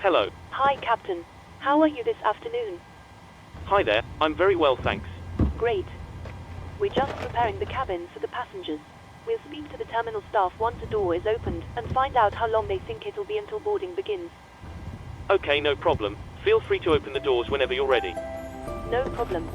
Hello. Hi, Captain. How are you this afternoon? Hi there, I'm very well, thanks. Great. We're just preparing the cabins for the passengers. We'll speak to the terminal staff once the door is opened and find out how long they think it'll be until boarding begins. Okay, no problem. Feel free to open the doors whenever you're ready. No problem.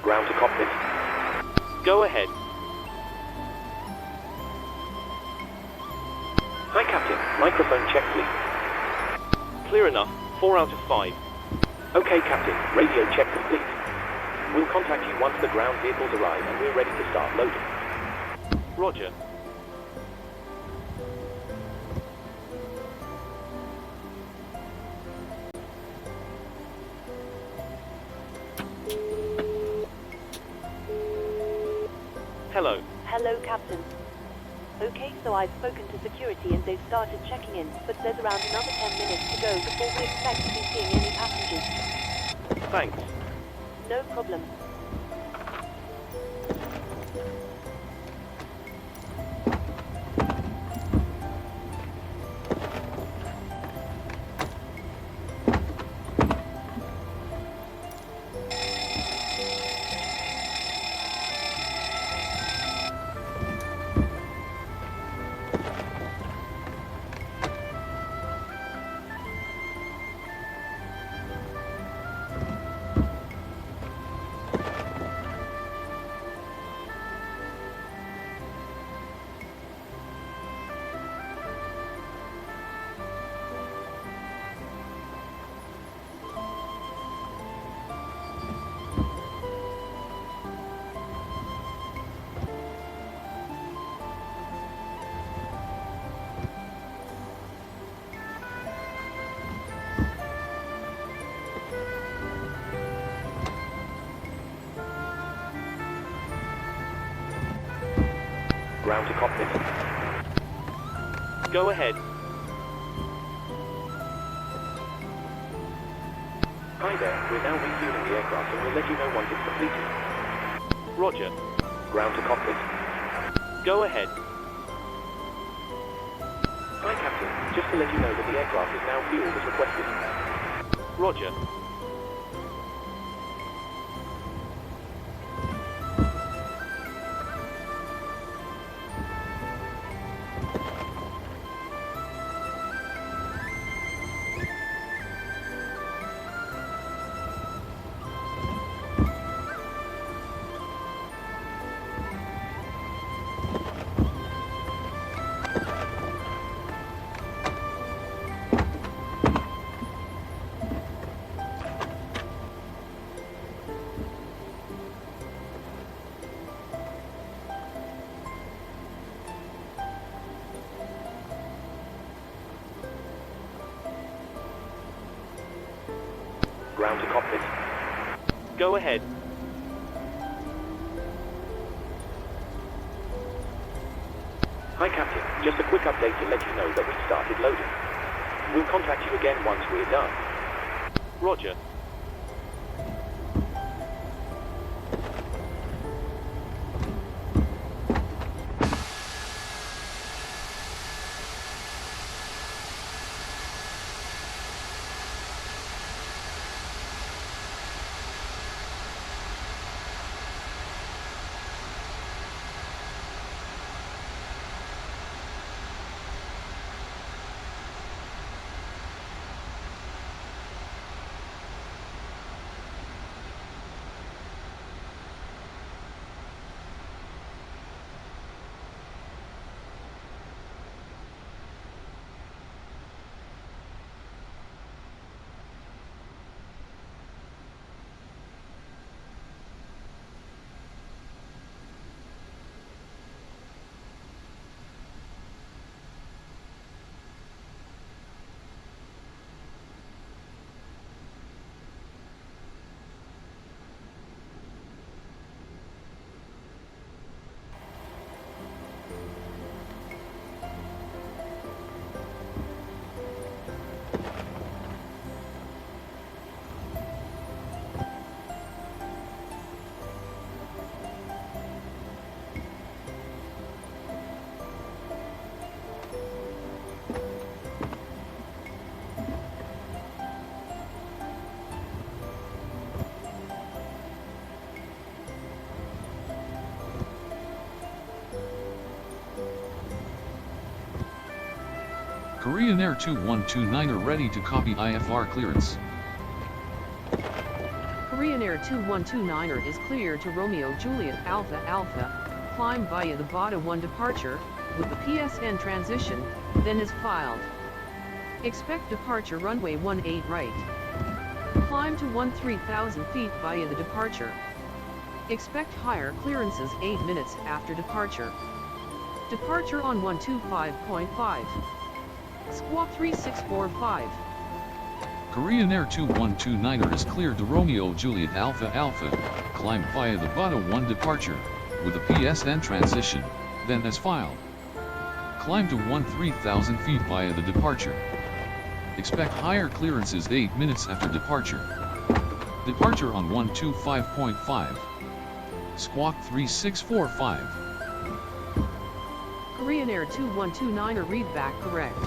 Ground to cockpit. Go ahead. Hi, Captain. Microphone check, please. Clear enough. 4 out of 5. Okay, Captain. Radio check complete. We'll contact you once the ground vehicles arrive and we're ready to start loading. Roger. Hello. Hello, Captain. Okay, so I've spoken to security and they've started checking in, but there's around another 10 minutes to go before we expect to be seeing any passengers. Thanks. No problem. Ground to cockpit. Go ahead. Hi there. We're now refueling the aircraft and we'll let you know once it's completed. Roger. Ground to cockpit. Go ahead. Hi, Captain. Just to let you know that the aircraft is now fueled as requested. Roger. Ground to cockpit. Go ahead. Hi, Captain. Just a quick update to let you know that we've started loading. We'll contact you again once we're done. Roger. Korean Air 2129er ready to copy IFR clearance. Korean Air 2129er is clear to Romeo Juliet Alpha Alpha, climb via the BATA 1 departure, with the PSN transition, then is filed. Expect departure runway 18 right. Climb to 13,000 feet via the departure. Expect higher clearances 8 minutes after departure. Departure on 125.5. Squawk 3645. Korean Air 2129er is cleared to Romeo Juliet Alpha Alpha, climb via the BATA 1 departure, with a PSN transition, then as filed. Climb to 13,000 feet via the departure. Expect higher clearances 8 minutes after departure. Departure on 125.5. Squawk 3645. Korean Air 2129er readback correct.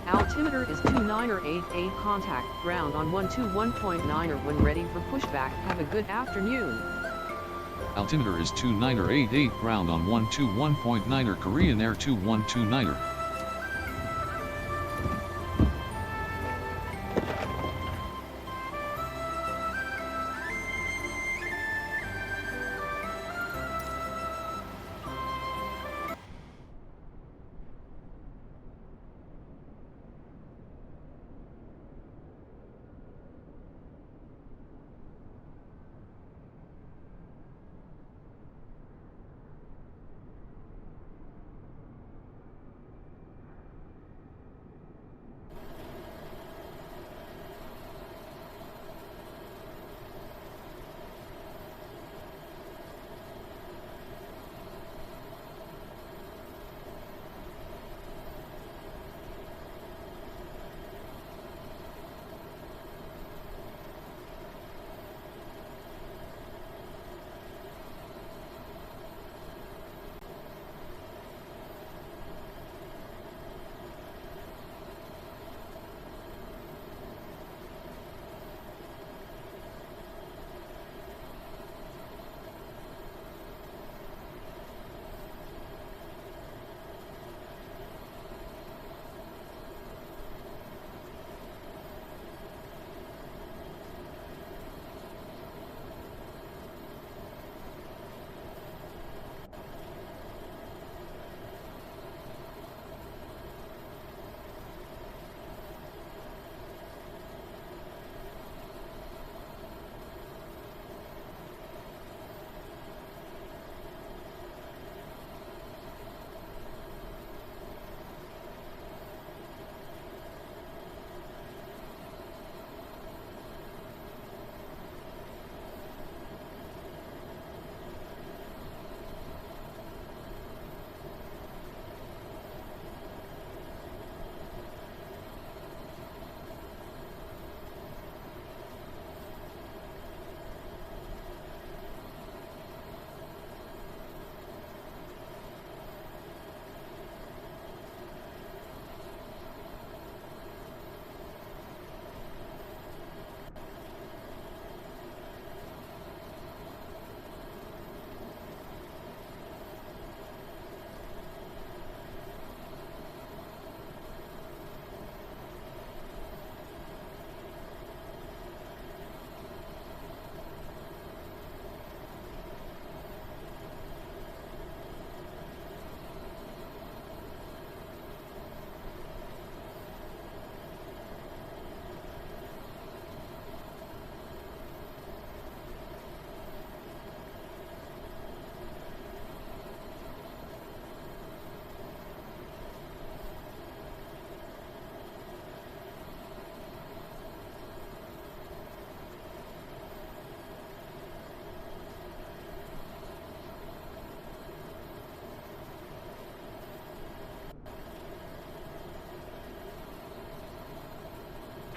Altimeter is 2988, contact ground on 121.9er when ready for pushback. Have a good afternoon. Altimeter is 2988, ground on 121.9er Korean Air 2129er.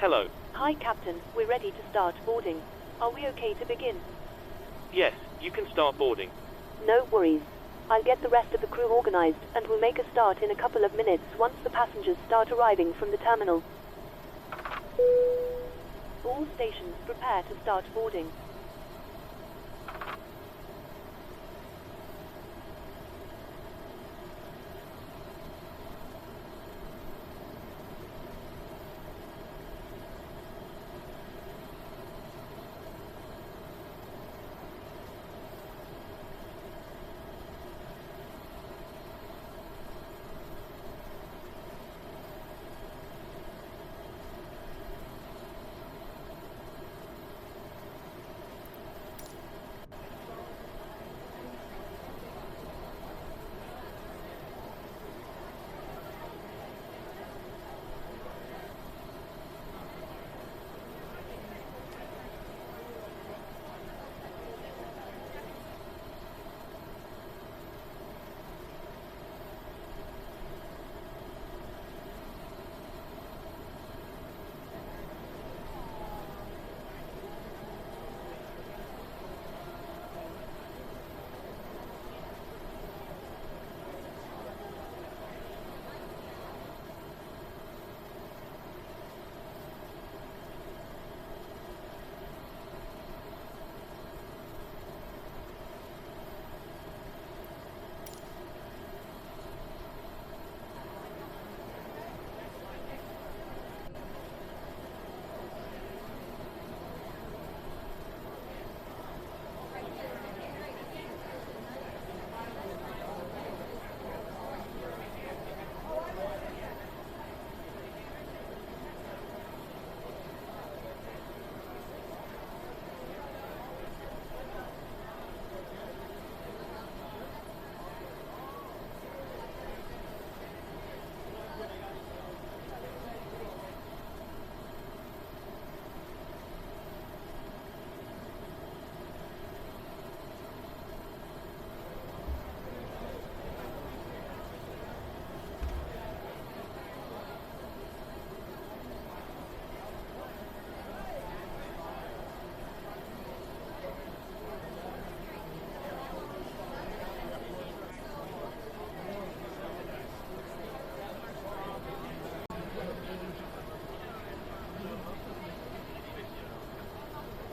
Hello. Hi, Captain. We're ready to start boarding. Are we okay to begin? Yes, you can start boarding. No worries. I'll get the rest of the crew organized, and we'll make a start in a couple of minutes once the passengers start arriving from the terminal. All stations prepare to start boarding.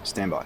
Stand by.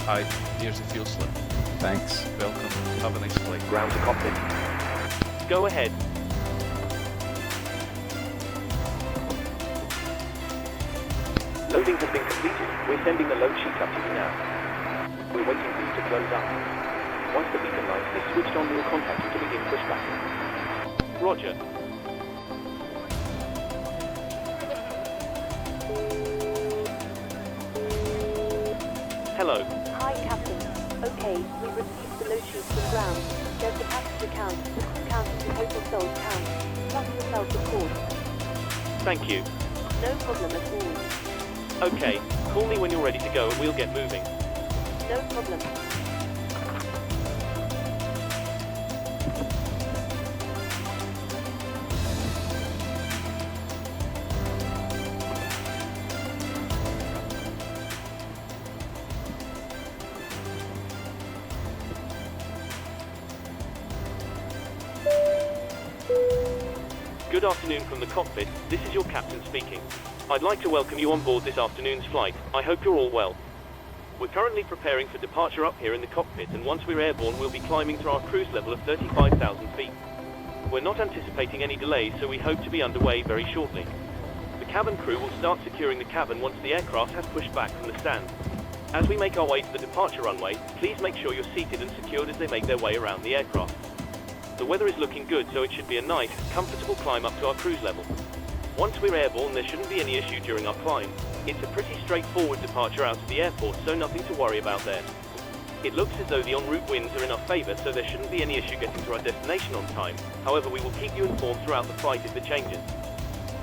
Hi, here's the fuel slip. Thanks. Welcome. Have a nice flight. Ground to cockpit. Go ahead. Loading has been completed. We're sending the load sheet up to you now. We're waiting for you to close up. Once the beacon light is switched on, we'll contact you to begin pushback. Roger. Hello. Hi, Captain. Okay, we've received the load sheets from ground. There's the passenger count, the crew count, and the total sold count. Plus yourself, of course. Thank you. No problem at all. Okay, call me when you're ready to go and we'll get moving. No problem. Good afternoon from the cockpit, this is your captain speaking. I'd like to welcome you on board this afternoon's flight. I hope you're all well. We're currently preparing for departure up here in the cockpit, and once we're airborne we'll be climbing to our cruise level of 35,000 feet. We're not anticipating any delays, so we hope to be underway very shortly. The cabin crew will start securing the cabin once the aircraft has pushed back from the stand. As we make our way to the departure runway, please make sure you're seated and secured as they make their way around the aircraft. The weather is looking good, so it should be a nice, comfortable climb up to our cruise level. Once we're airborne, there shouldn't be any issue during our climb. It's a pretty straightforward departure out of the airport, so nothing to worry about there. It looks as though the en route winds are in our favour, so there shouldn't be any issue getting to our destination on time. However, we will keep you informed throughout the flight if it changes.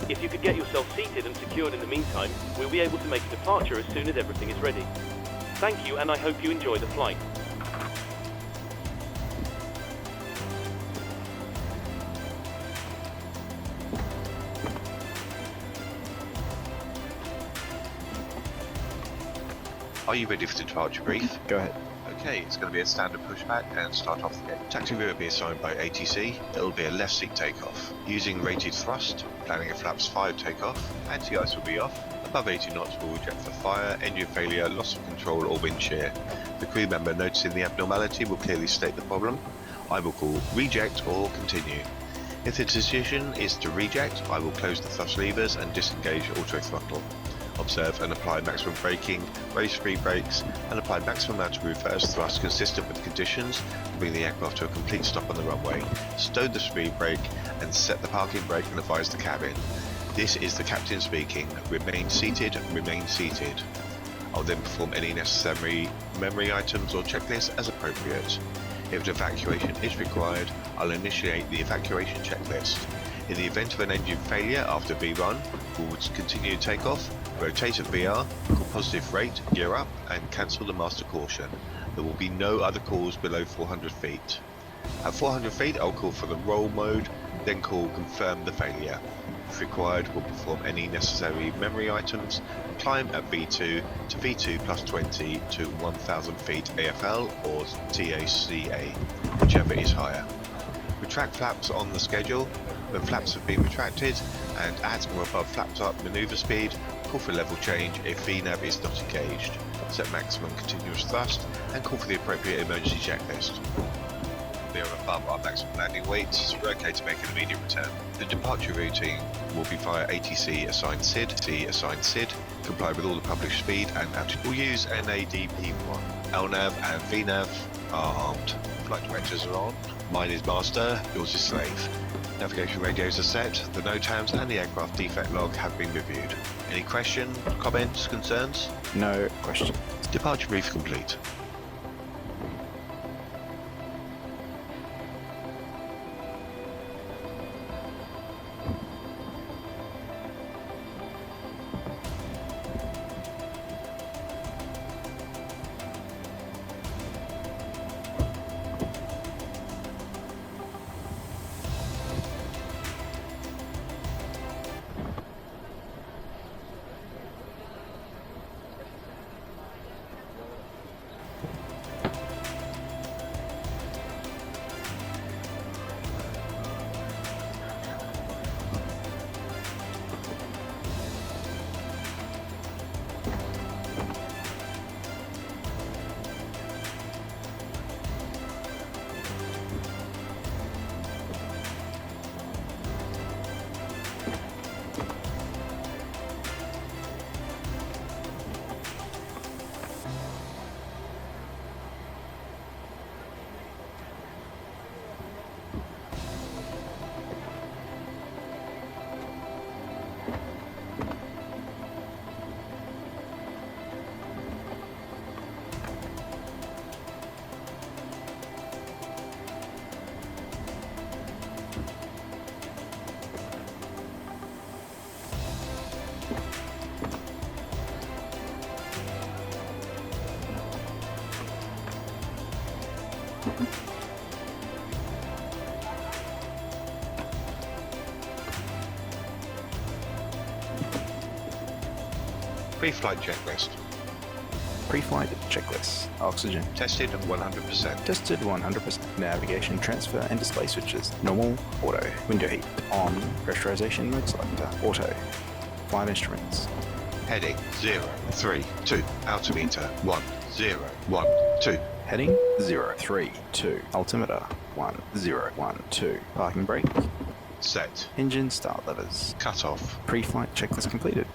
If you could get yourself seated and secured in the meantime, we'll be able to make a departure as soon as everything is ready. Thank you, and I hope you enjoy the flight. Are you ready for the departure brief? Go ahead. Okay, it's going to be a standard pushback and start off the gate. Taxi will be assigned by ATC. It'll be a left seat takeoff. Using rated thrust, planning a flaps 5 takeoff. Anti-ice will be off. Above 80 knots will reject for fire, engine failure, loss of control or wind shear. The crew member noticing the abnormality will clearly state the problem. I will call reject or continue. If the decision is to reject, I will close the thrust levers and disengage auto throttle. Observe and apply maximum braking, raise free brakes, and apply maximum amount of reverse thrust consistent with conditions to bring the aircraft to a complete stop on the runway. Stow the speed brake and set the parking brake and advise the cabin. This is the captain speaking. Remain seated, remain seated. I'll then perform any necessary memory items or checklists as appropriate. If an evacuation is required, I'll initiate the evacuation checklist. In the event of an engine failure after V1, we'll continue takeoff, rotate at VR, call positive rate, gear up, and cancel the master caution. There will be no other calls below 400 feet. At 400 feet, I'll call for the roll mode, then call confirm the failure. If required, we'll perform any necessary memory items, climb at V2 to V2 plus 20 to 1000 feet AFL or TACA, whichever is higher. Retract flaps on the schedule. When flaps have been retracted and at or above flap top maneuver speed, call for level change if VNAV is not engaged, set maximum continuous thrust, and call for the appropriate emergency checklist. We are above our maximum landing weight, so we're okay to make an immediate return. The departure routing will be via ATC assigned SID, comply with all the published speed and altitude. We'll use NADP1. LNAV and VNAV are armed. Flight directors are on. Mine is master, yours is slave. Navigation radios are set, the NOTAMs and the aircraft defect log have been reviewed. Any questions, comments, concerns? No question. Departure brief complete. Preflight checklist. Preflight checklist. Oxygen. Tested 100%. Tested 100%. Navigation, transfer, and display switches. Normal, auto. Window heat. On. Pressurization mode selector. Auto. Flight instruments. Heading 032. Altimeter 1012. Heading 032. Altimeter 1012. Parking brake. Set. Engine start levers. Cut off. Pre-flight checklist completed.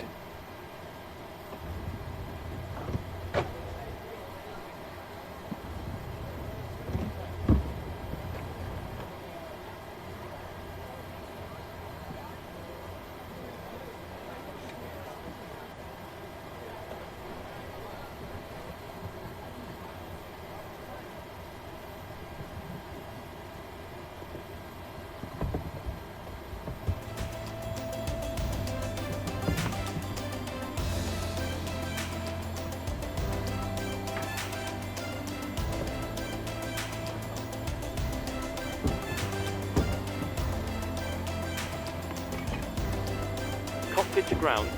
Cockpit to ground.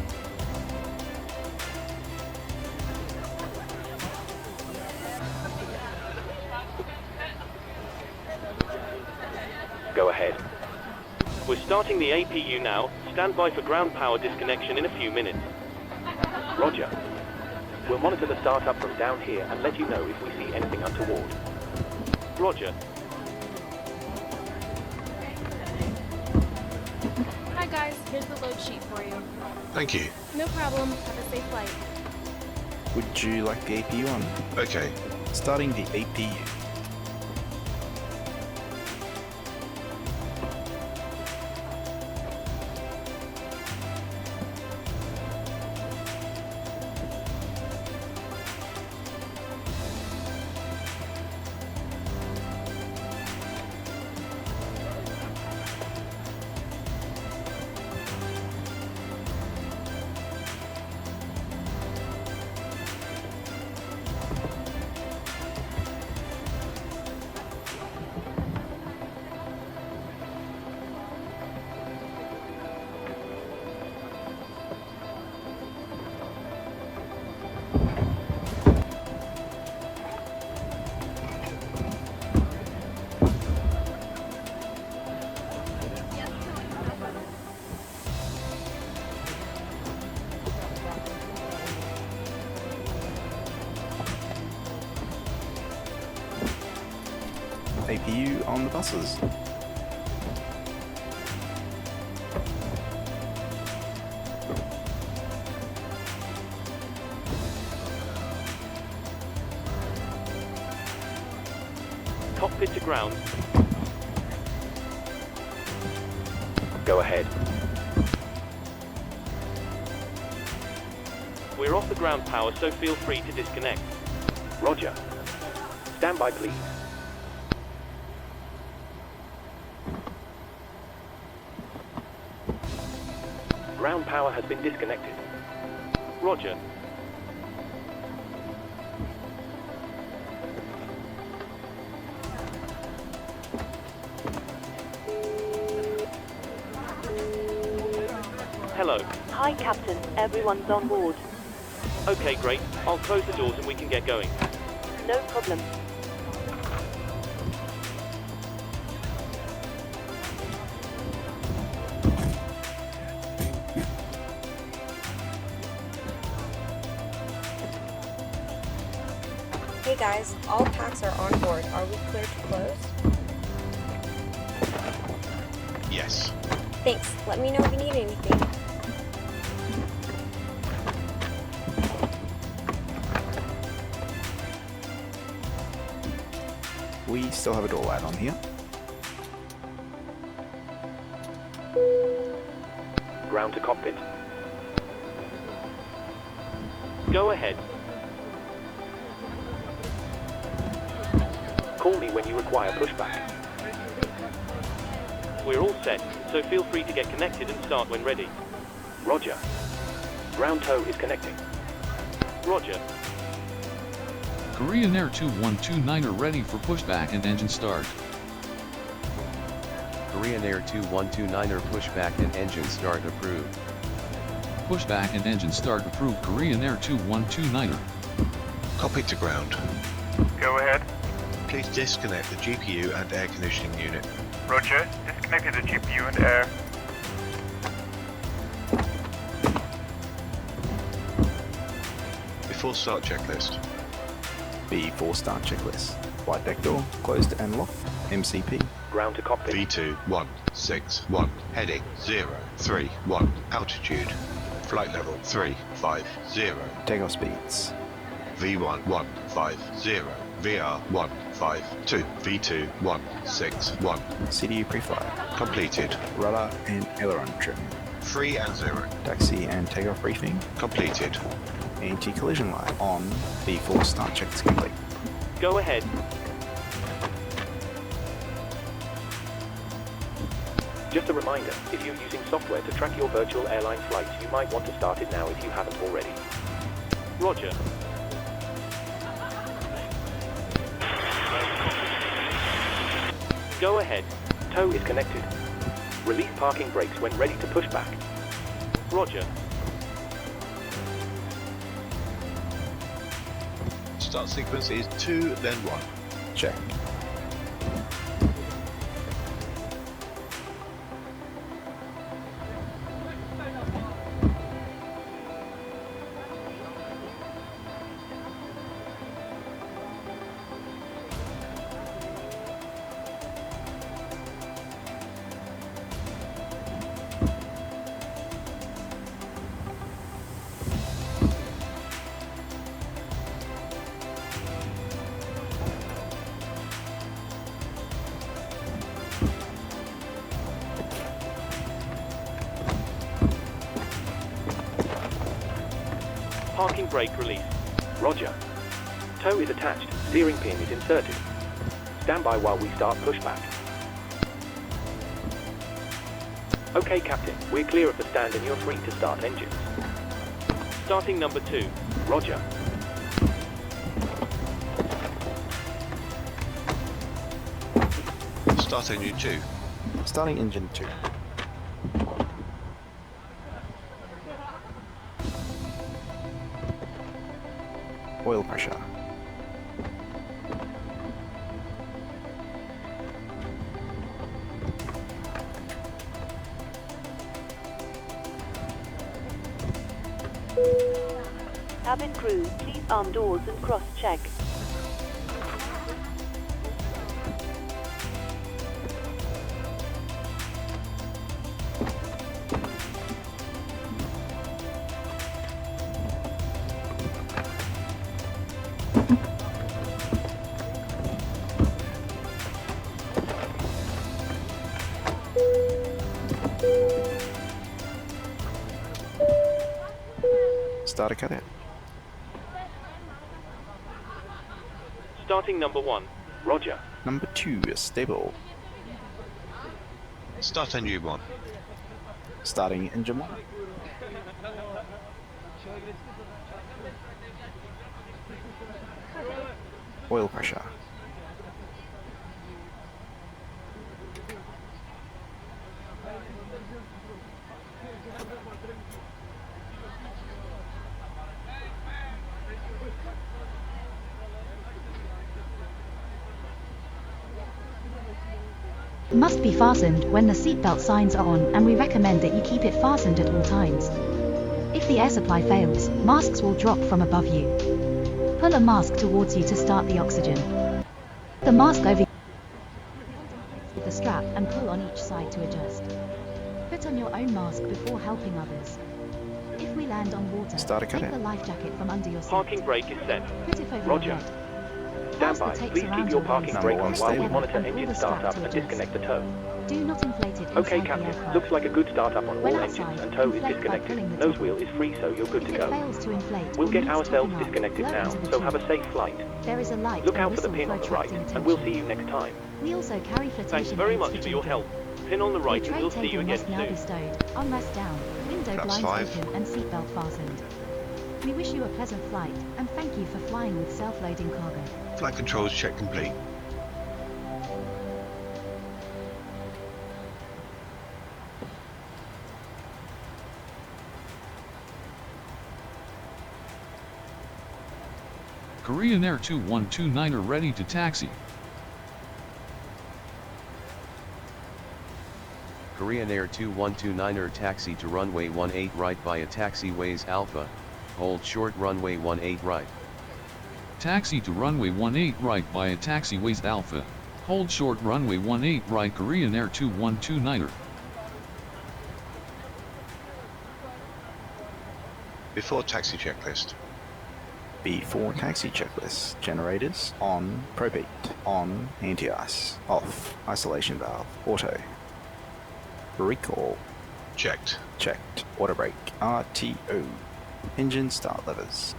Go ahead. We're starting the APU now. Stand by for ground power disconnection in a few minutes. Roger. We'll monitor the startup from down here and let you know if we see anything untoward. Roger. Hi guys, here's the load sheet for you. Thank you. No problem. Have a safe flight. Would you like the APU on? Okay. Starting the APU. you on the buses. Cockpit to ground. Go ahead. We're off the ground power, so feel free to disconnect. Roger. Stand by, please. Ground power has been disconnected. Roger. Hello. Hi, Captain. Everyone's on board. Okay, great. I'll close the doors and we can get going. No problem. Hey guys, all packs are on board. Are we clear to close? Yes. Thanks. Let me know if you need anything. We still have a door light on here. Ground to cockpit. Go ahead. Call me when you require pushback. We're all set, so feel free to get connected and start when ready. Roger. Ground tow is connecting. Roger. Korean Air 2129er ready for pushback and engine start. Korean Air 2129er pushback and engine start approved. Pushback and engine start approved. Korean Air 2129er. Cockpit to ground. Go ahead. Please disconnect the GPU and air conditioning unit. Roger. Disconnected the GPU and air. Before start checklist. Before start checklist. Flight deck door closed and locked. MCP. Ground to cockpit. V2161. Heading 031. Altitude. Flight level 350. Takeoff speeds. V1150. VR152. V2161. CDU pre-flight. Completed. Rudder and aileron trim. 3 and 0. Taxi and takeoff briefing. Completed. Anti-collision light on. Before start check is complete. Go ahead. Just a reminder, if you're using software to track your virtual airline flights, you might want to start it now if you haven't already. Roger. Go ahead. Tow is connected. Release parking brakes when ready to push back. Roger. Start sequence is 2, then 1. Check. Parking brake release. Roger. Tow is attached. Steering pin is inserted. Stand by while we start pushback. Okay, Captain. We're clear of the stand and you're free to start engines. Starting number 2. Roger. Start engine 2. Starting engine 2. Oil pressure. Cabin crew, please arm doors and cross-check. Starter cutout. Starting number 1. Roger. Number 2 is stable. Start engine 1. Starting engine 1. Oil pressure. Must be fastened when the seatbelt signs are on, and we recommend that you keep it fastened at all times. If the air supply fails, masks will drop from above you. Pull a mask towards you to start the oxygen. The mask over with the strap and pull on each side to adjust. Put on your own mask before helping others. If we land on water, take the life jacket from under your seat. Parking brake is set. Put it over Roger. your head. Stand by. Please keep your parking brake on while we monitor engine startup and disconnect the tow. Do not inflate it inside Okay, the Captain. aircraft. Looks like a good startup on When all outside, engines and tow is inflate by disconnected. pulling the Nose top. wheel is free, so you're good to If it go. fails to inflate, We'll get need to ourselves tighten up, disconnected blow now, into the so have a tube. safe flight. There is a light Look and out for the whistle pin for on the right, attracting and we'll see attention. you next time. We also carry flotation Thanks very aids much to for your give. help. Pin on the right, Your and we'll tray see you table again must now be soon. stowed, armrest down, window Flaps blinds 5. open and seatbelt fastened. We wish you a pleasant flight, and thank you for flying with self-loading cargo. Flight controls check complete. Korean Air 2129er ready to taxi. Korean Air 2129er taxi to runway 18 right via taxiways Alpha. Hold short runway 18 right. Taxi to runway 18 right via taxiways Alpha. Hold short runway 18 right Korean Air 2129er. Before taxi checklist. Before taxi checklist. Generators on. Propane on. Anti-ice off. Isolation valve auto. Recall Checked. checked. Auto brake RTO. Engine start levers.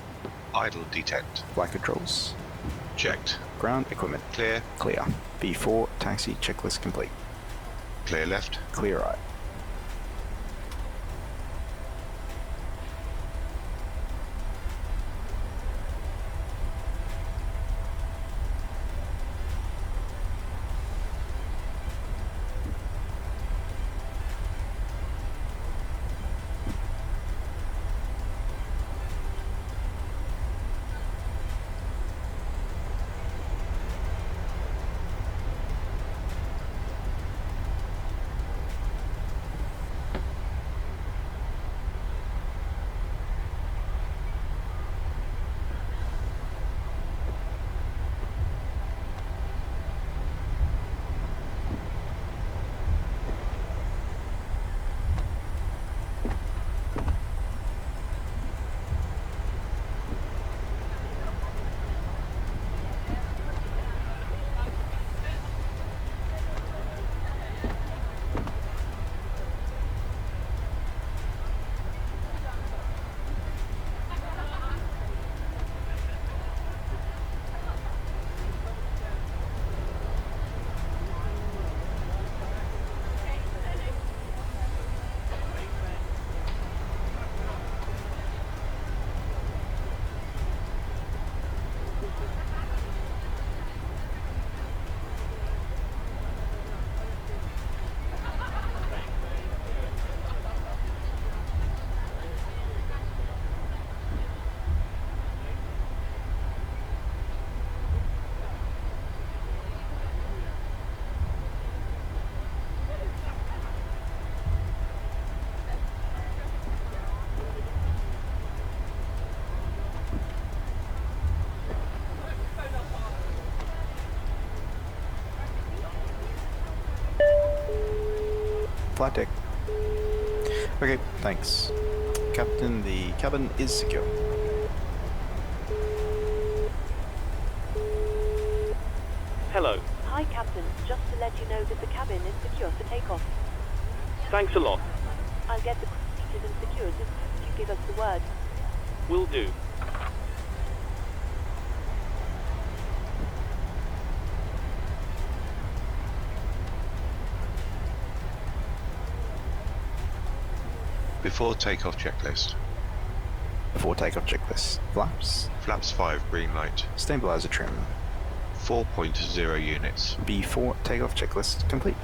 Idle detect. Flight controls. Checked. Ground equipment Clear. clear. Before taxi checklist complete. Clear left. Clear right. Flight deck. Okay, thanks. Captain, the cabin is secure. Hello. Hi, Captain. Just to let you know that the cabin is secure for takeoff. Thanks a lot. I'll get the seated and secured as soon as you give us the word. Will do. Before takeoff checklist. Before takeoff checklist. Flaps. Flaps 5, green light. Stabilizer trim. 4.0 units. Before takeoff checklist complete.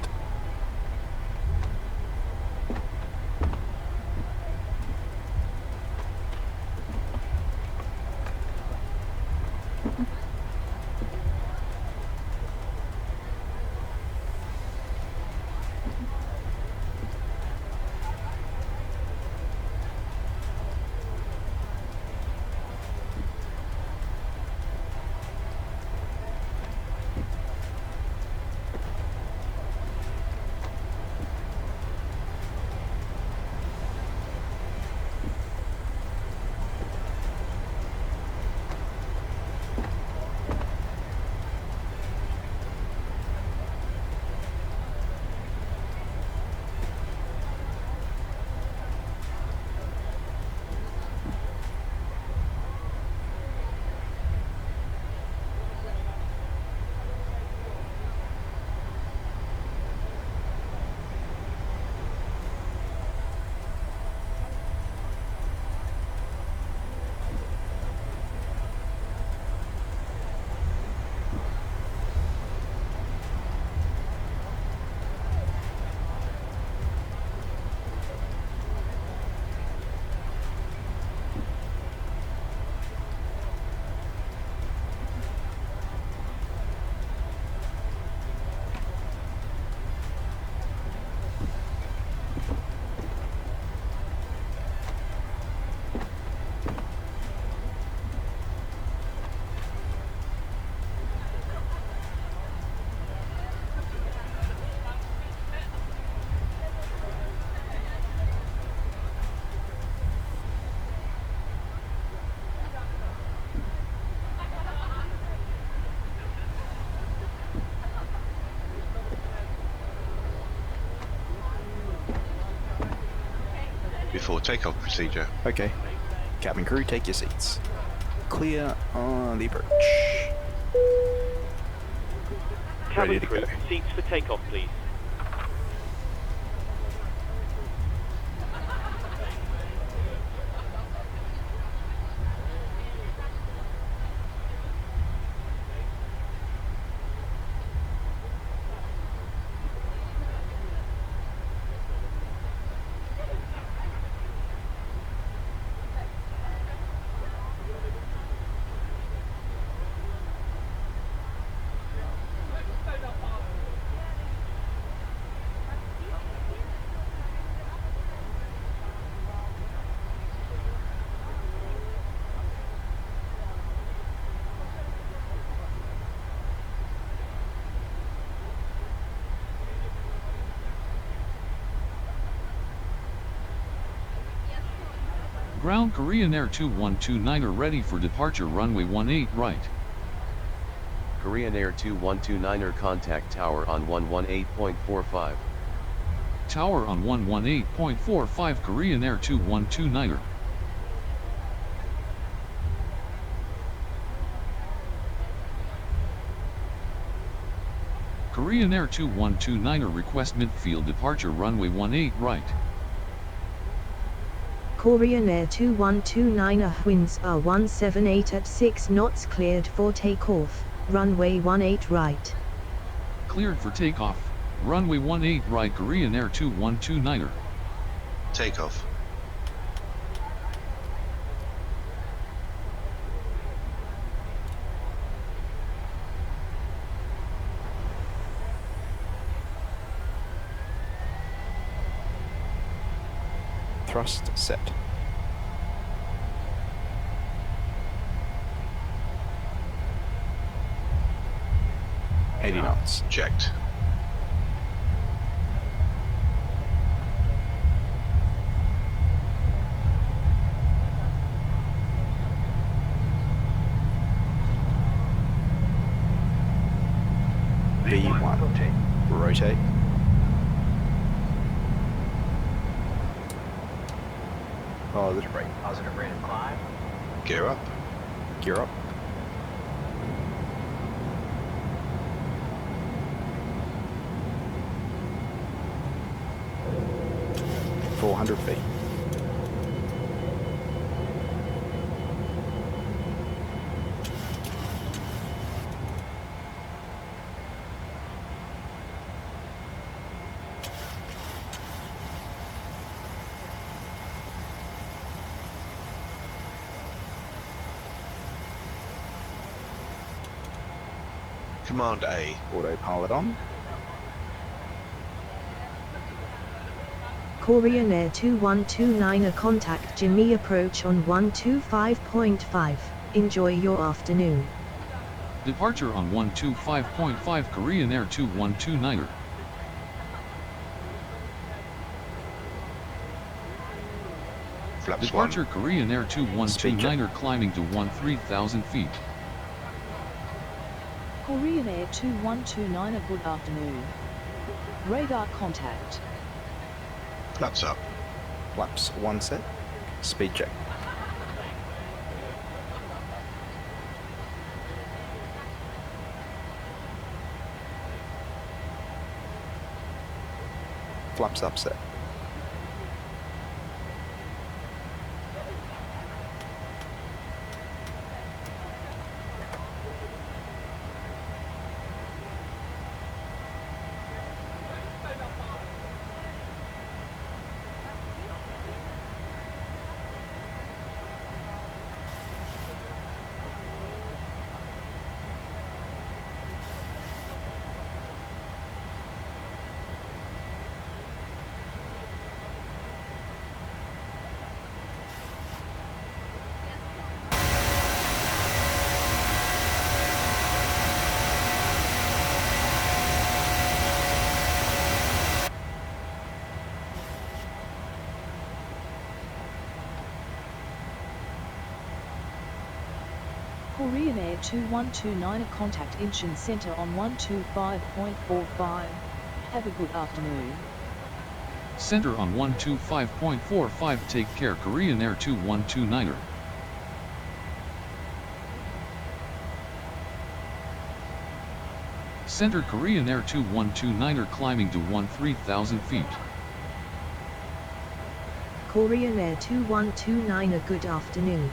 Before takeoff procedure. Okay. Cabin crew, take your seats. Clear on the approach. Cabin crew, seats for takeoff, please. Ground Korean Air 2129er ready for departure runway 18 right. Korean Air 2129er contact tower on 118.45. Tower on 118.45 Korean Air 2129er. Korean Air 2129er request midfield departure runway 18 right. Korean Air 2129er winds are 178 at 6 knots, cleared for takeoff, runway 18 right. Cleared for takeoff, runway 18 right Korean Air 2129er. Takeoff. Thrust set. knots. Checked. V1. Rotate. Positive rate. Positive rate of climb. Gear up. Gear up. $400 feet. Command A. Autopilot on. Korean Air 2129 contact Gimhae approach on 125.5. Enjoy your afternoon. Departure on 125.5 Korean Air 2129er. Flaps Departure 1. Korean Air 2129er climbing to 13,000 feet. Korean Air 2129, good afternoon. Radar contact. Flaps up. Flaps 1 set. Speed check. Flaps up set. Korean Air 2129, contact Incheon Center on 125.45. Have a good afternoon. Center on 125.45. Take care Korean Air 2129er. Center Korean Air 2129er climbing to 13,000 feet. Korean Air 2129, good afternoon.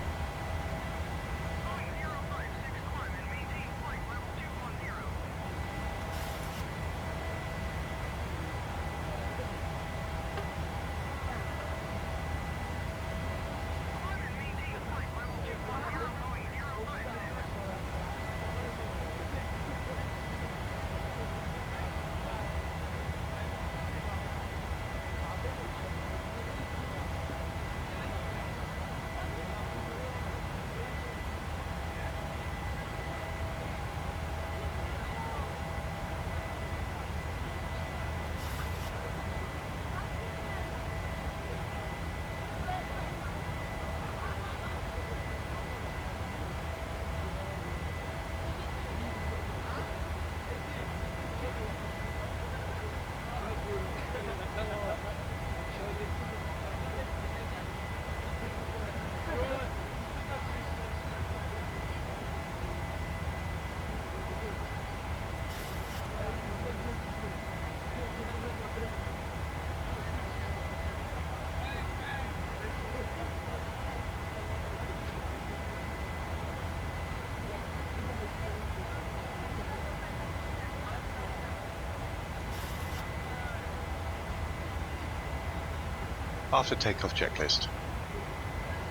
After takeoff checklist.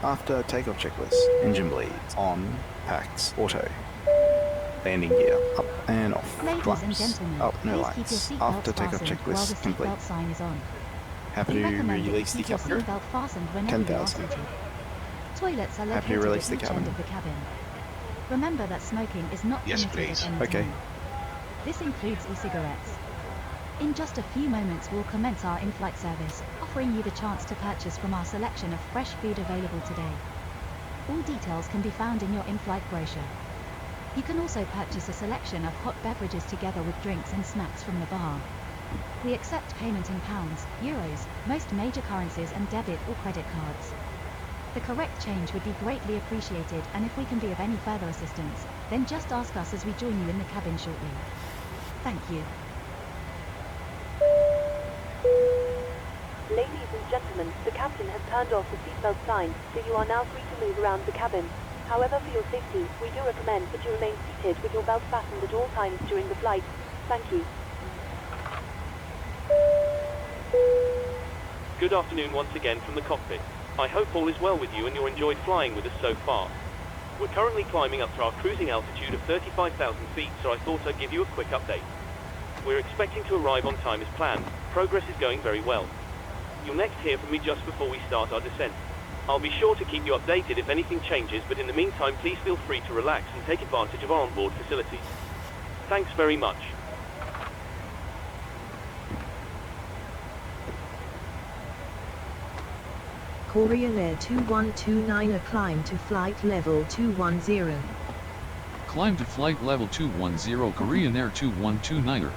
After takeoff checklist, engine bleeds on, Pax, auto. Landing gear, up and off. Ladies Flaps, and gentlemen, up, no please keep your lights. seatbelts After takeoff fastened while the checklist complete. seatbelt sign is on. Happy We to recommend that release you the keep your cabin. seatbelt fastened whenever you are 10,000. seated. Toilets are Happy to located release at the each cabin. end of the cabin. Remember that smoking is not Yes, permitted please. at any Okay. time. This includes e-cigarettes. In just a few moments we'll commence our in-flight service, offering you the chance to purchase from our selection of fresh food available today. All details can be found in your in-flight brochure. You can also purchase a selection of hot beverages together with drinks and snacks from the bar. We accept payment in pounds, euros, most major currencies and debit or credit cards. The correct change would be greatly appreciated, and if we can be of any further assistance, then just ask us as we join you in the cabin shortly. Thank you. Ladies and gentlemen, the captain has turned off the seatbelt sign, so you are now free to move around the cabin. However, for your safety, we do recommend that you remain seated with your belt fastened at all times during the flight. Thank you. Good afternoon once again from the cockpit. I hope all is well with you and you enjoyed flying with us so far. We're currently climbing up to our cruising altitude of 35,000 feet, so I thought I'd give you a quick update. We're expecting to arrive on time as planned. Progress is going very well. You'll next hear from me just before we start our descent. I'll be sure to keep you updated if anything changes, but in the meantime please feel free to relax and take advantage of our onboard facilities. Thanks very much. Korean Air 2129 climb to flight level 210. Climb to flight level 210 Korean Air 2129er.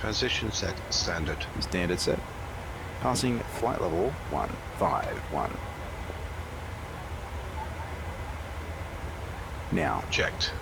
Transition set standard. Standard set. Passing flight level 151. Now. Checked.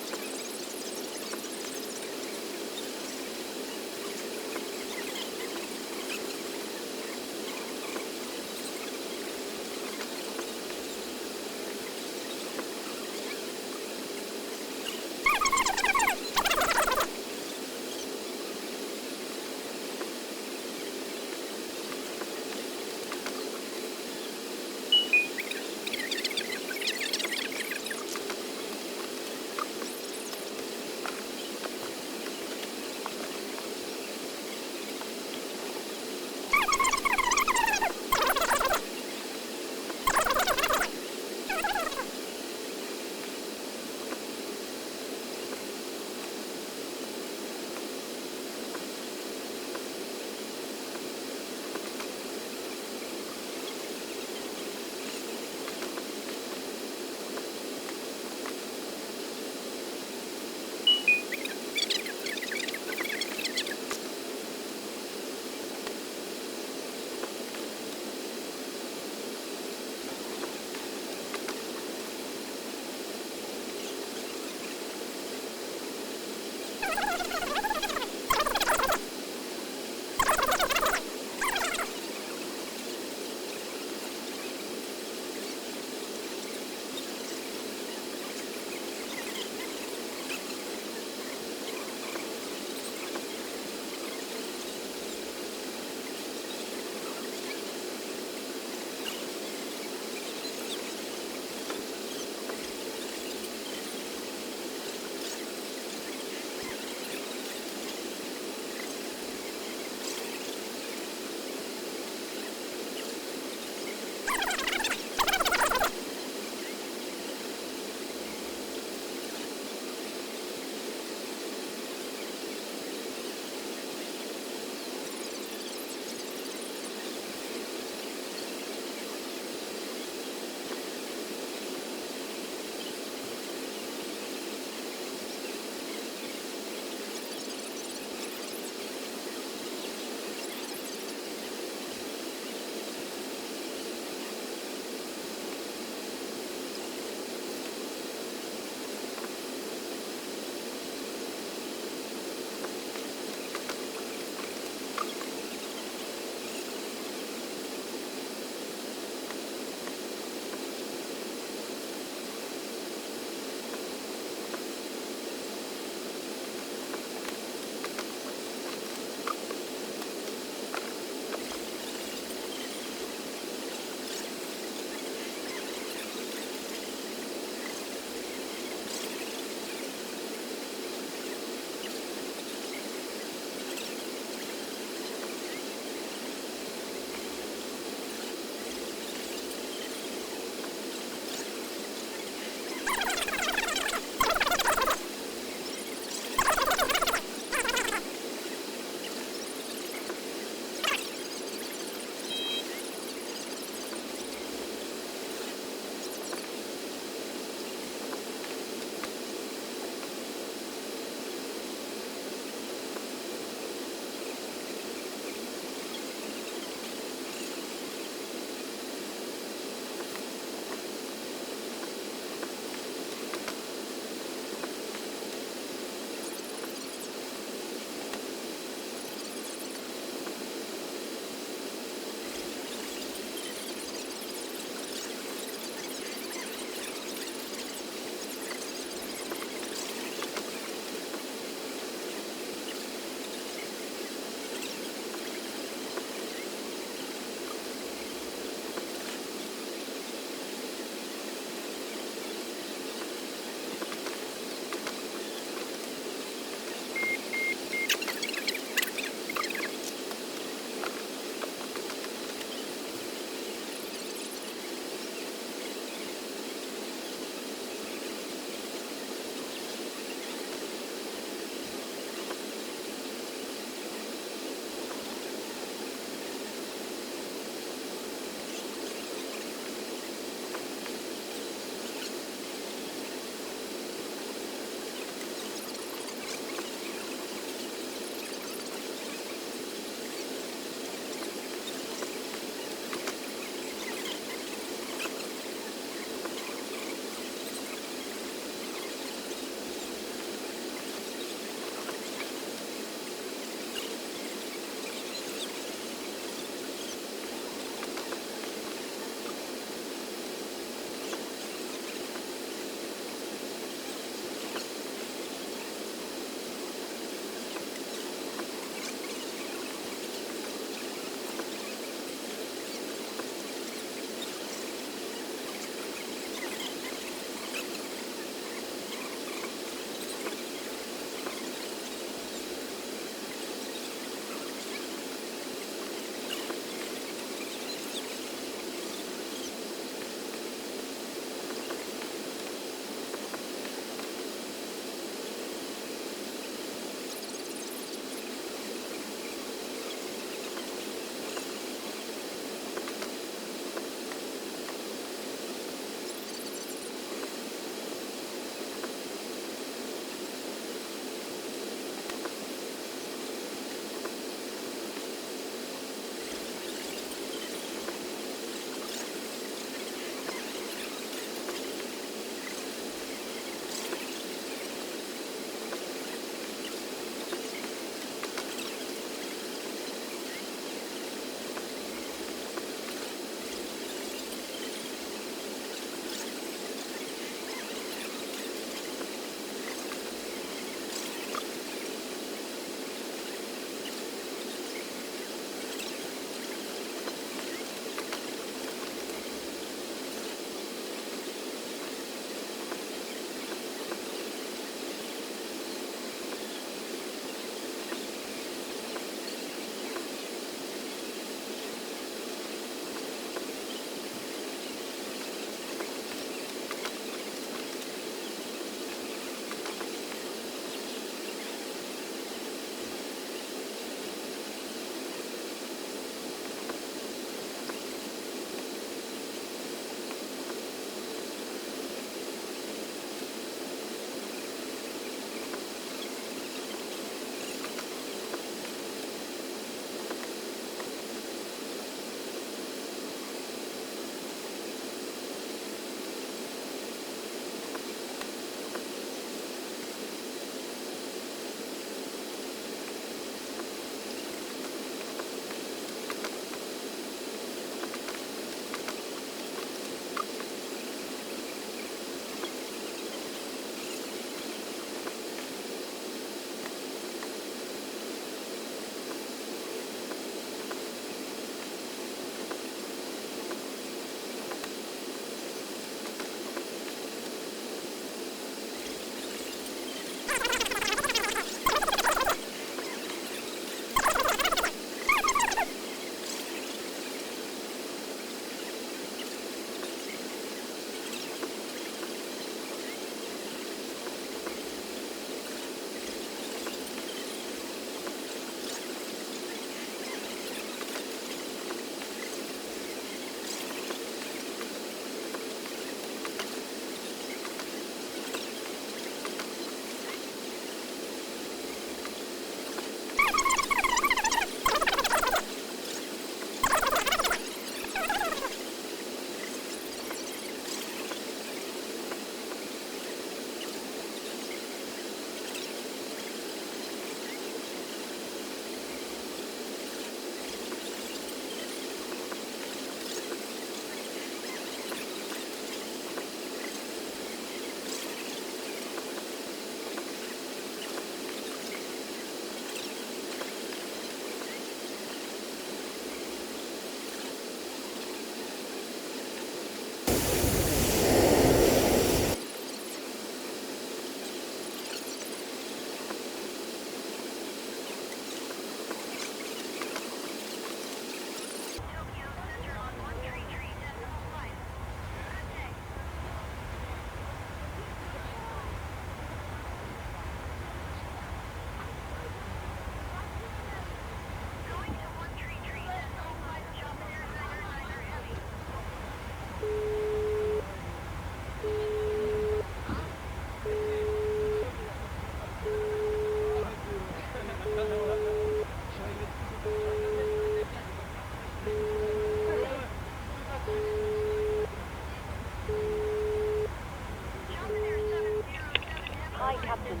Fine, Captain.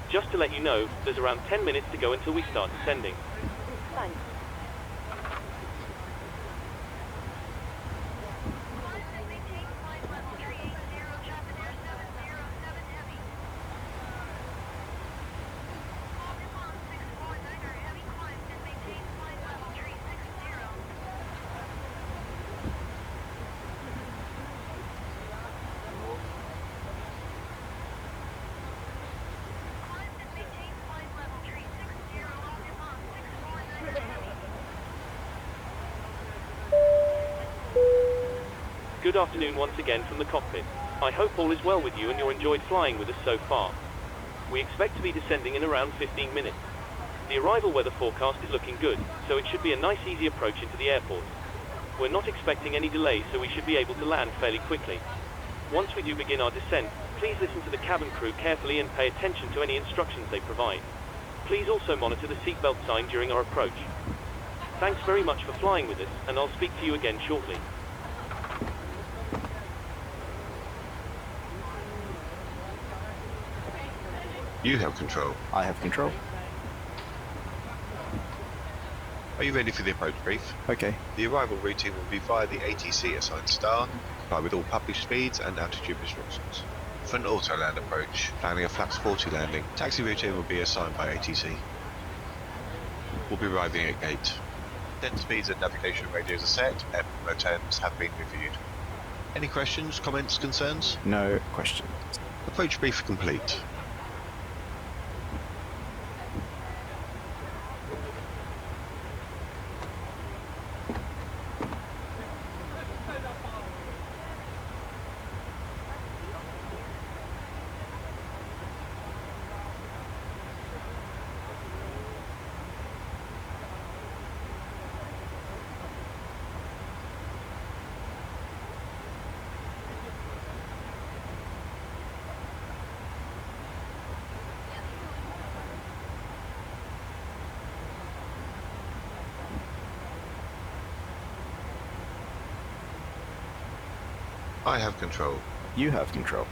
Just to let you know, there's around 10 minutes to go until we start descending. Thanks. Good afternoon once again from the cockpit. I hope all is well with you and you enjoyed flying with us so far. We expect to be descending in around 15 minutes. The arrival weather forecast is looking good, so it should be a nice easy approach into the airport. We're not expecting any delays, so we should be able to land fairly quickly. Once we do begin our descent, please listen to the cabin crew carefully and pay attention to any instructions they provide. Please also monitor the seatbelt sign during our approach. Thanks very much for flying with us, and I'll speak to you again shortly. You have control. I have control. Are you ready for the approach brief? Okay. The arrival routine will be via the ATC assigned star, comply with all published speeds and altitude restrictions. For an auto-land approach, planning a flaps 40 landing, taxi routine will be assigned by ATC. We'll be arriving at gate. Descent speeds and navigation radios are set, and attempts have been reviewed. Any questions, comments, concerns? No questions. Approach brief complete. I have control. You have control.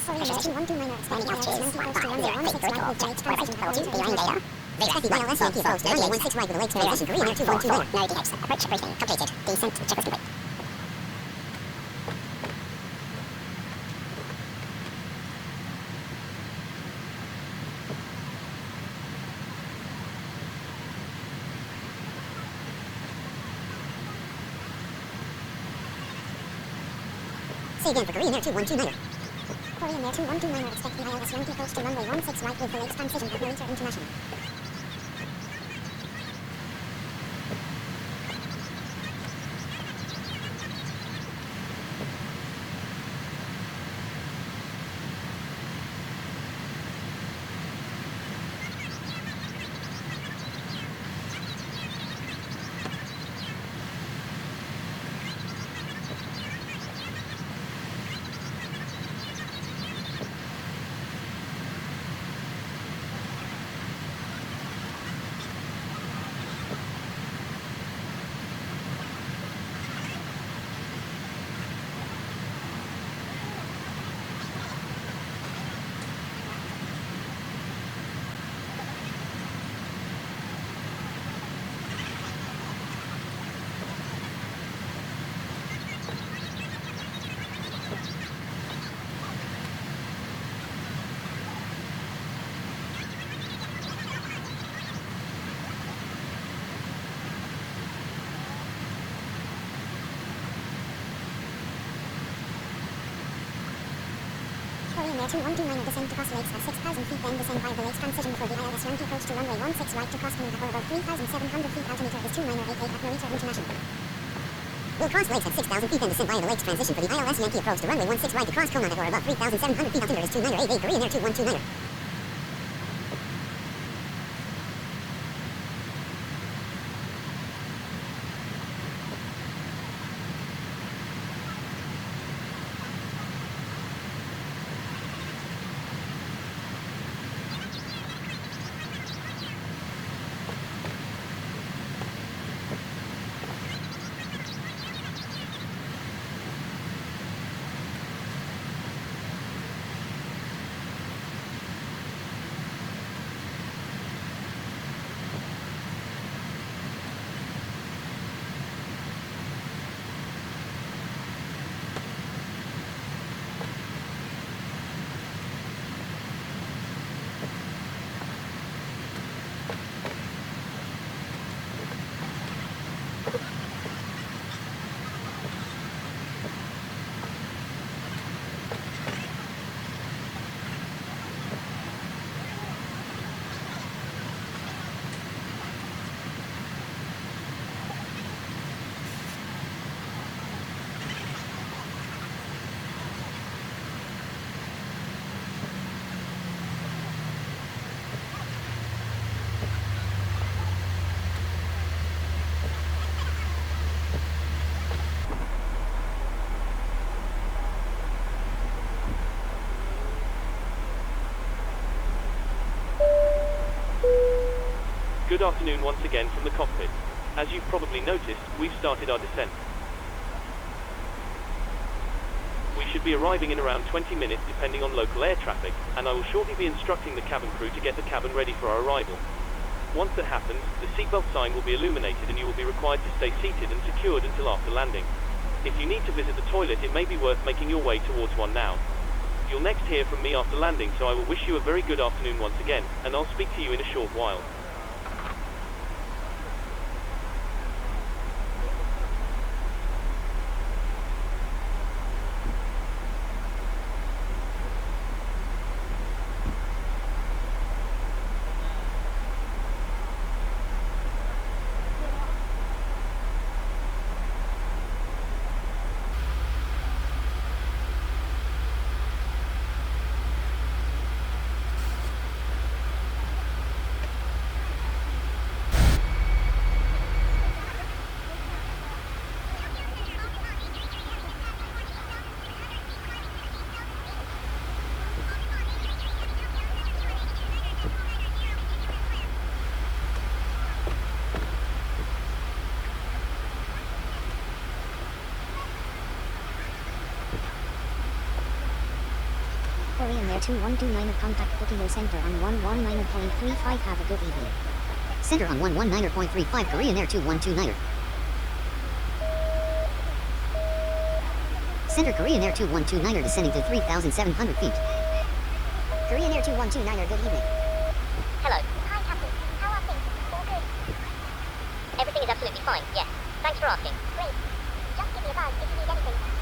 Pressurization 129 expanding altitude. The trusty ILS Yankee approach to runway 16 right with a late transition. Korean Air 2129. No DH. Approach briefing completed. Descent check was complete. Say again for Korean Air 2129. Korean Air 2129 expect the ILS Yankee approach to runway 16 right with the late transition at Narita International. Korean Air 2129 descend to cross lakes at 6,000 feet, then descend by the lakes transition for the ILS Yankee approach to runway 16 right to cross Narita above 3,700 feet altimeter is 2988 at Narita International. We'll cross lakes at 6,000 feet, then descend via the lakes transition for the ILS Yankee approach to runway 16 right to cross Konata or above 3,700 feet altimeter is 2988 Korean Air 2129. Good afternoon once again from the cockpit. As you've probably noticed, we've started our descent. We should be arriving in around 20 minutes depending on local air traffic, and I will shortly be instructing the cabin crew to get the cabin ready for our arrival. Once that happens, the seatbelt sign will be illuminated and you will be required to stay seated and secured until after landing. If you need to visit the toilet, it may be worth making your way towards one now. You'll next hear from me after landing, so I will wish you a very good afternoon once again, and I'll speak to you in a short while. Korean Air 2129er, contact Tokyo Center on 119.35. Have a good evening. Center on 119.35, Korean Air 2129er. Center Korean Air 2129er descending to 3,700 feet. Korean Air 2129er, good evening. Hello. Hi, Captain. How are things? All good? Everything is absolutely fine, yes. Thanks for asking. Great. Just give me a buzz if you need anything.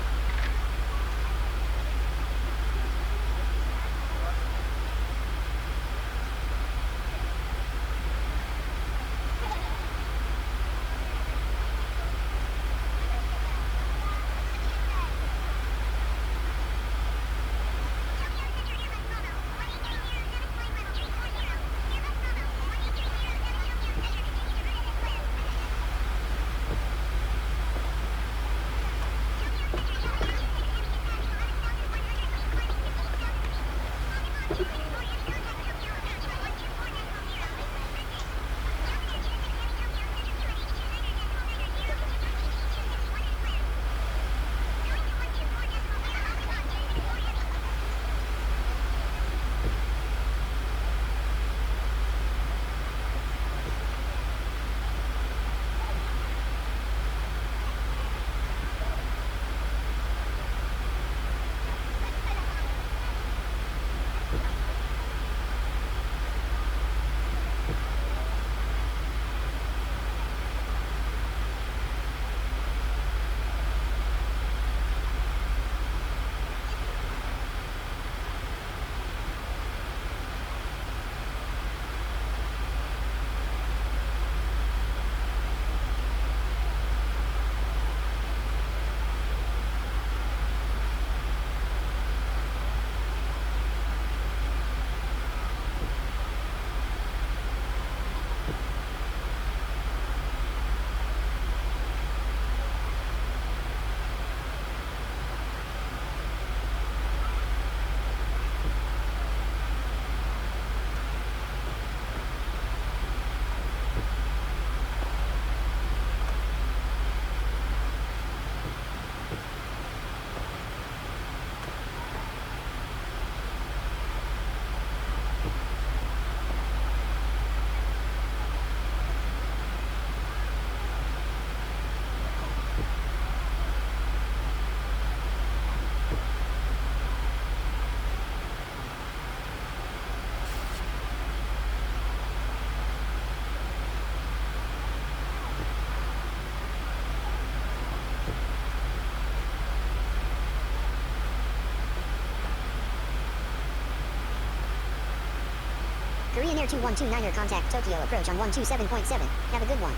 Korean Air 2129er, contact Tokyo, approach on 127.7. Have a good one.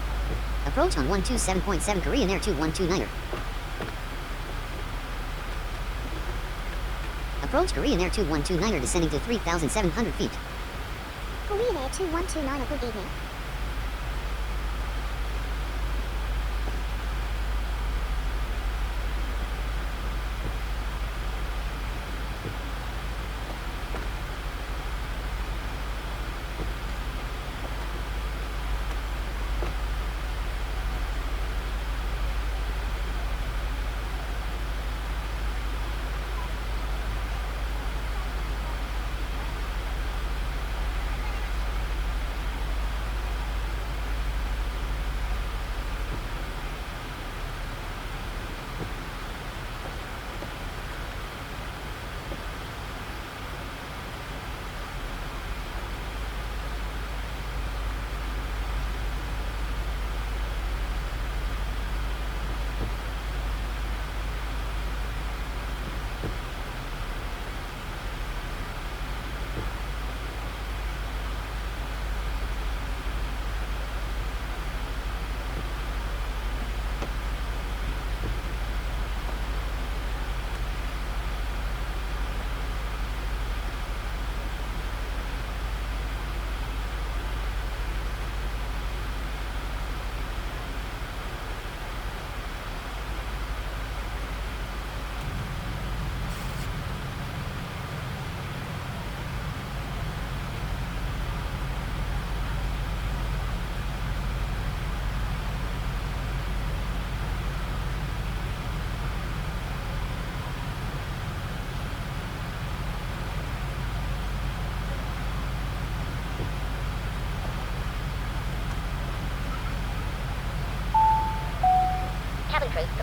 Approach on 127.7, Korean Air 2129er. Approach Korean Air 2129er descending to 3,700 feet. Korean Air 2129er, good evening.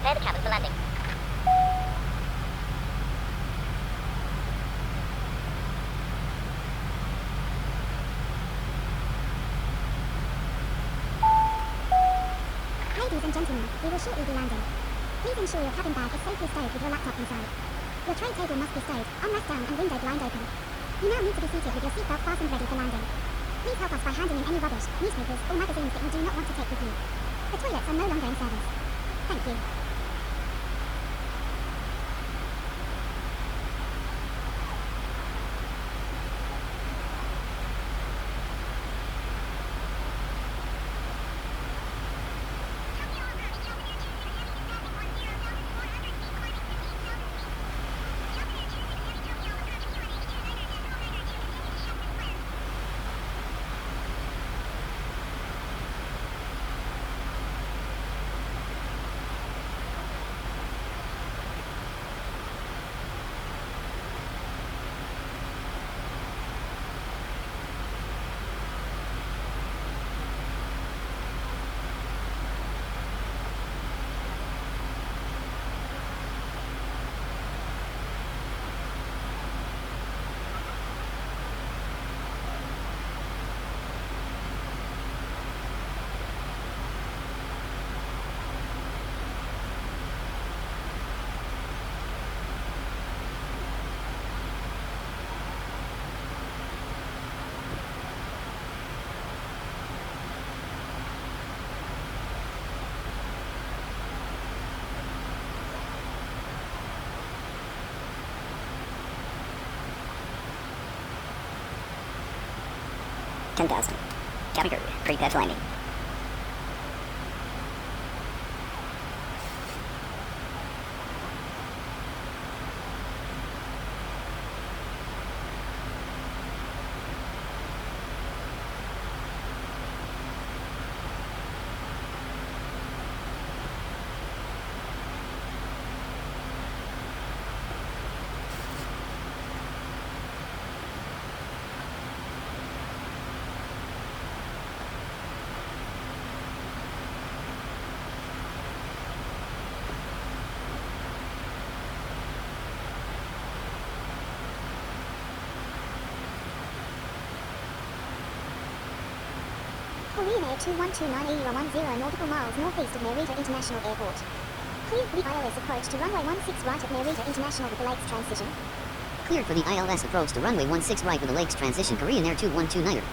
Prepare the cabin for landing. Ladies and gentlemen, we will shortly be landing. Please ensure your cabin bag is safely stowed with your laptop inside. Your tray table must be stowed, armrest down and window blind open. You now need to be seated with your seatbelt fastened ready for landing. Please help us by handing in any rubbish, newspapers, or magazines that you do not want to take with you. The toilets are no longer in service. Thank you. Cabin crew, prepare for landing. Korean Air 2129 AU 10 nautical miles northeast of Narita International Airport. Cleared for the ILS approach to runway 16 right at Narita International with the Lakes transition. Cleared for the ILS approach to runway 16 right with the Lakes transition. Korean Air 2129er.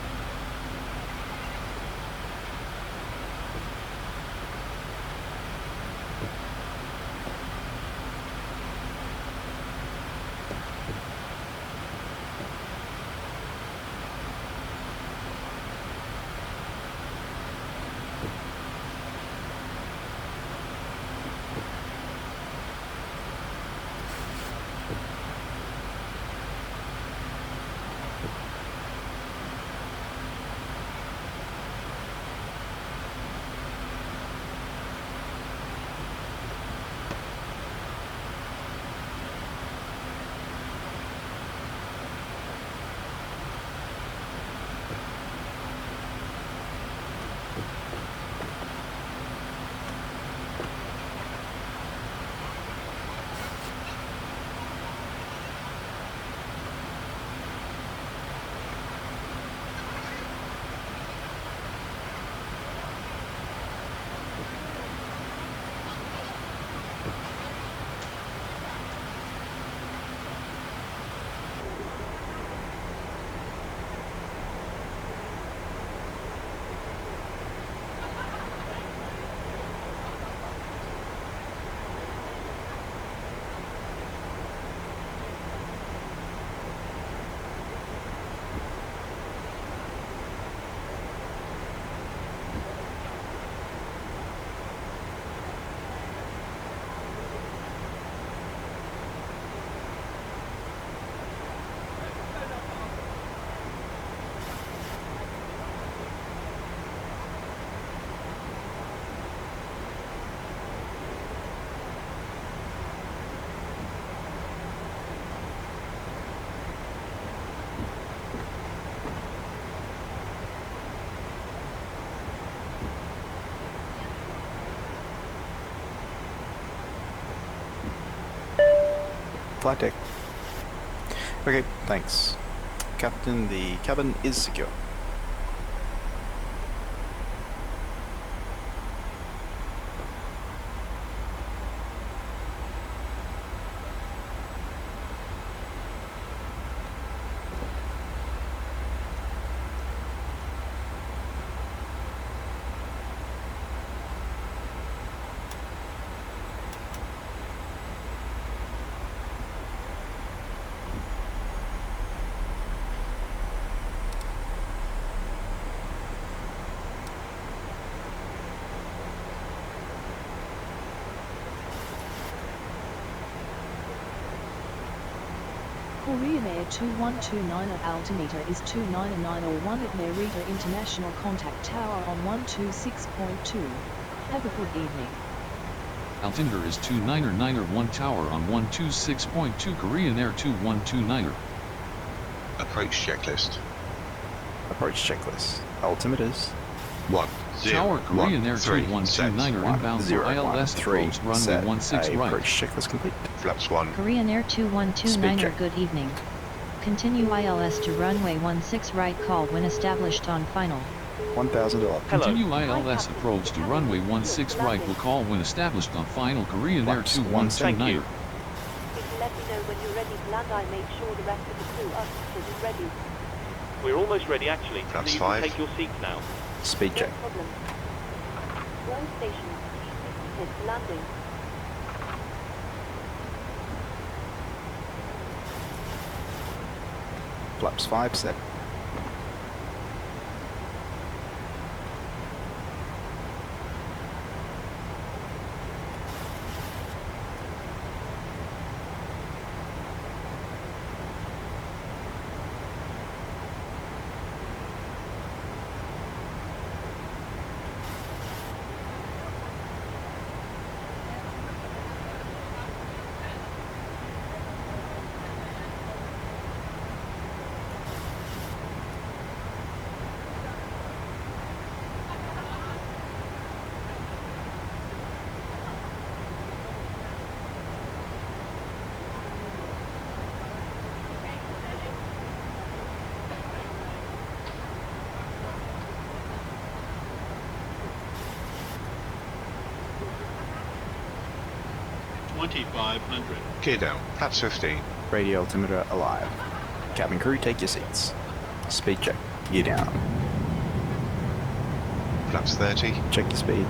Flight deck. Okay, thanks. Captain, the cabin is secure. Korean Air 2129 at altimeter is 29901 at Narita International Contact Tower on 126.2. Have a good evening. Altimeter is 29901 tower on 126.2 Korean Air 2129er. Approach checklist. Approach checklist. Altimeters. 1, 0, Tower Korean Air 3, 2129er inbound for ILS approach runway 16 right. Approach checklist complete. Flaps 1. Korean Air 2129er, good evening. Continue ILS to runway 16 right, call when established on final. $1,000. Continue ILS approach to runway 16 right, will call when established on final Korean Air 2129er. If you let me know when you're ready to land, I make sure the rest of the crew are seated and ready. We're almost ready actually, so you can take your seats now. Speed check. No problem. Ground station, please be seated for landing. Flaps 5 set. Gear down. Flaps 15. Radio altimeter alive. Cabin crew, take your seats. Speed check. Gear down. Flaps 30. Check your speed.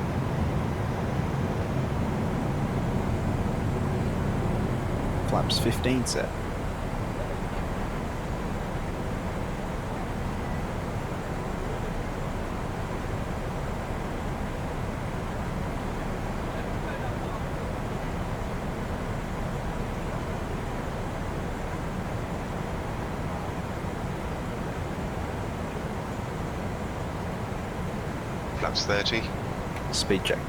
Flaps 15 set. Flaps 30. Speed check.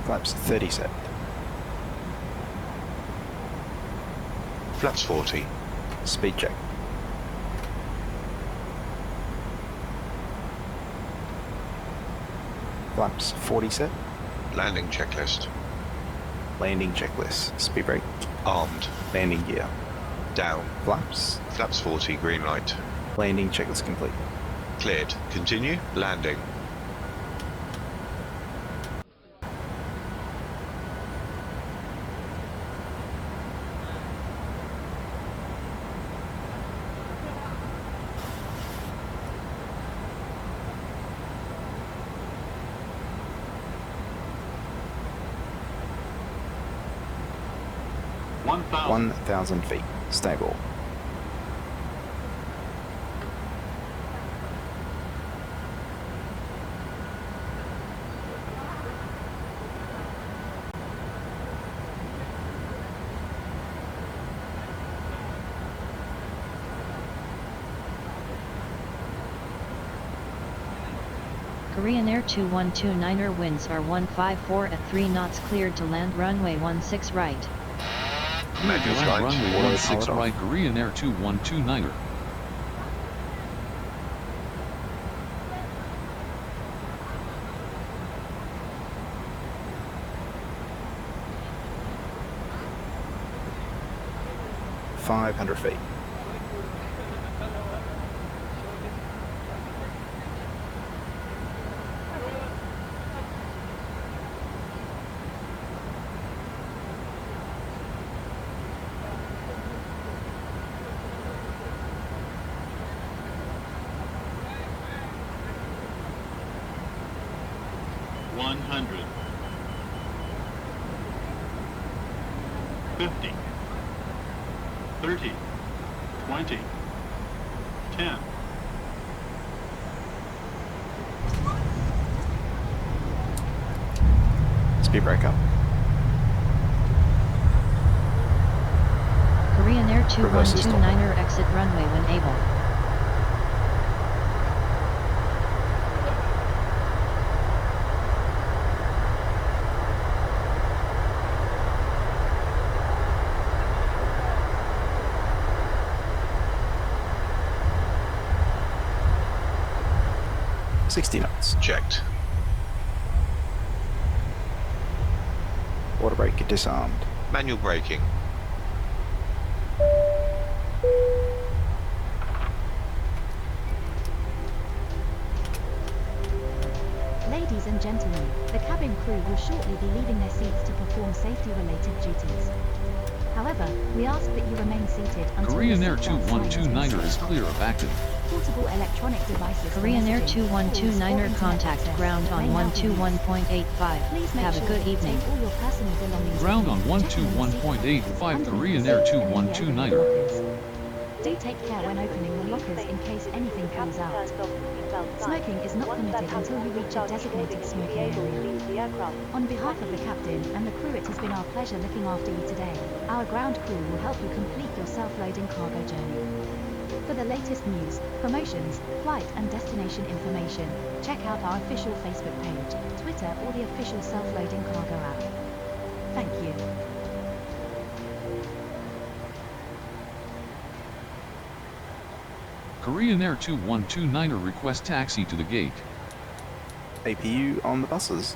Flaps 30 set. Flaps 40. Speed check. Flaps 40 set. Landing checklist. Landing checklist. Speed brake. Armed. Landing gear. Down. Flaps. Flaps 40, green light. Landing checklist complete. Cleared. Continue. Landing. $1,000 feet. Stable. Korean Air 2129er winds are 154 at 3 knots, cleared to land runway 16 right. Manual Land flight. runway 16 right, Korean Air 2129er. 500 feet. Speed break up. Korean Air 2129er exit runway when able. knots. Checked. Water brake disarmed. Manual braking. Ladies and gentlemen, the cabin crew will shortly be leaving their seats to perform safety-related duties. However, we ask that you remain seated until Korean Air 2129er is clear of active. Portable electronic devices. Korean Air 2129er contact ground on 121.85. Have a good evening. All your personal belongings. Ground on 121.85 Korean Air 2129er. Do take care when opening the lockers in case anything comes out. Smoking is not permitted until you reach a designated smoking area. On behalf of the captain and the crew, it has been our pleasure looking after you today. Our ground crew will help you complete your self-loading cargo journey. For the latest news, promotions, flight and destination information, check out our official Facebook page, Twitter or the official self-loading cargo app. Thank you. Korean Air 2129er request taxi to the gate. APU on the buses.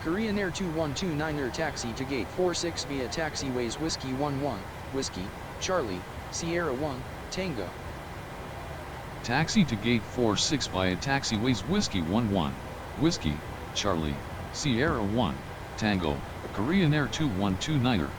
Korean Air 2129er taxi to gate 46 via taxiways Whiskey 11, Whiskey, Charlie, Sierra 1, Tango. Taxi to gate 46 via taxiways Whiskey 11, Whiskey, Charlie, Sierra 1, Tango, Korean Air 2129er.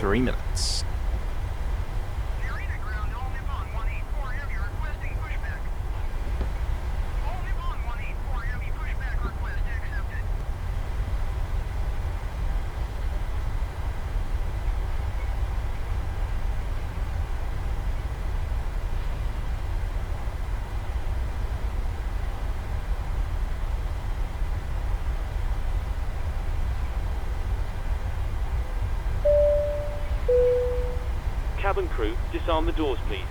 Three minutes. Narita ground, all Nippon 184 Heavy requesting pushback. All Nippon 184 Heavy pushback request accepted. Cabin crew, disarm the doors, please.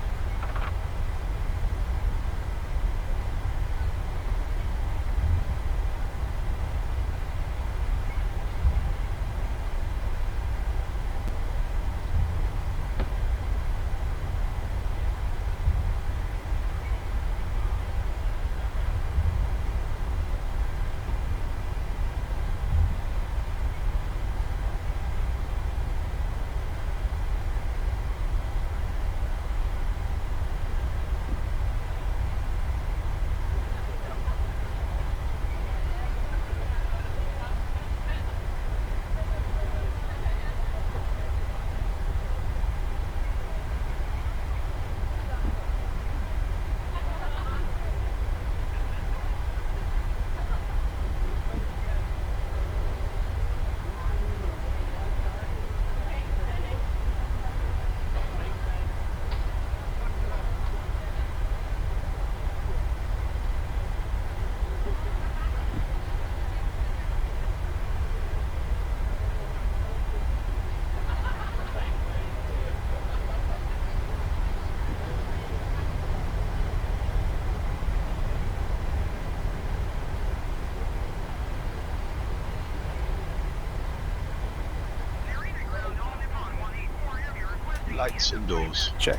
Lights and doors. Check.